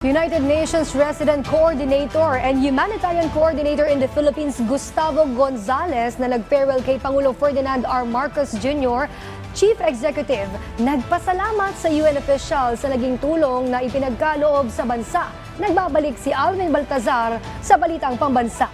United Nations Resident Coordinator and Humanitarian Coordinator in the Philippines, Gustavo Gonzales, na nag-farewell kay Pangulong Ferdinand R. Marcos Jr., Chief Executive, nagpasalamat sa UN officials sa naging tulong na ipinagkaloob sa bansa. Nagbabalik si Alvin Baltazar sa Balitang Pambansa.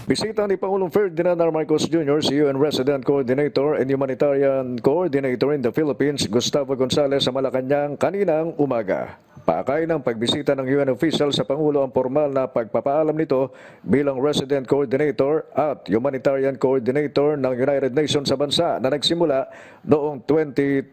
Bisita ni Pangulong Ferdinand R. Marcos Jr. si UN Resident Coordinator and Humanitarian Coordinator in the Philippines, Gustavo Gonzales, sa Malacanang kaninang umaga. Paakay ng pagbisita ng UN official sa Pangulo ang formal na pagpapaalam nito bilang Resident Coordinator at Humanitarian Coordinator ng United Nations sa bansa na nagsimula noong 2020.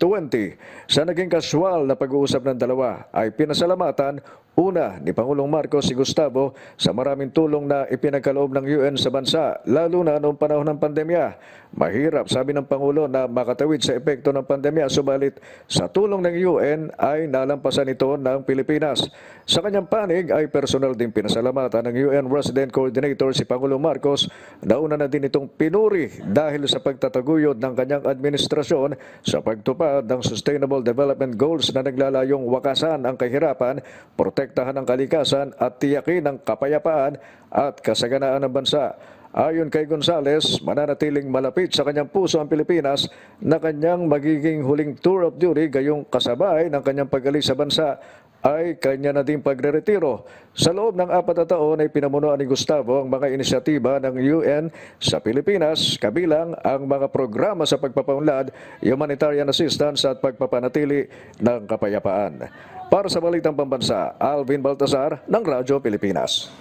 Sa naging kaswal na pag-uusap ng dalawa ay pinasalamatan una ni Pangulong Marcos si Gustavo sa maraming tulong na ipinagkaloob ng UN sa bansa, lalo na noong panahon ng pandemya. Mahirap, sabi ng Pangulo, na makatawid sa epekto ng pandemya, subalit sa tulong ng UN ay nalampasan ito ng Pilipinas. Sa kanyang panig ay personal din pinasalamatan ng UN Resident Coordinator si Pangulong Marcos. Nauna na din itong pinuri dahil sa pagtataguyod ng kanyang administrasyon sa pagtupad ng Sustainable Development Goals na naglalayong wakasan ang kahirapan, protektahan ang kalikasan at tiyakin ang kapayapaan at kasaganaan ng bansa. Ayon kay Gonzales, mananatiling malapit sa kanyang puso ang Pilipinas na kanyang magiging huling tour of duty, gayong kasabay ng kanyang pag-alis sa bansa ay kanya na din pagre-retiro. Sa loob ng 4 na taon ay pinamunuan ni Gustavo ang mga inisyatiba ng UN sa Pilipinas, kabilang ang mga programa sa pagpapaunlad, humanitarian assistance at pagpapanatili ng kapayapaan. Para sa Balitang Pambansa, Alvin Baltazar ng Radyo Pilipinas.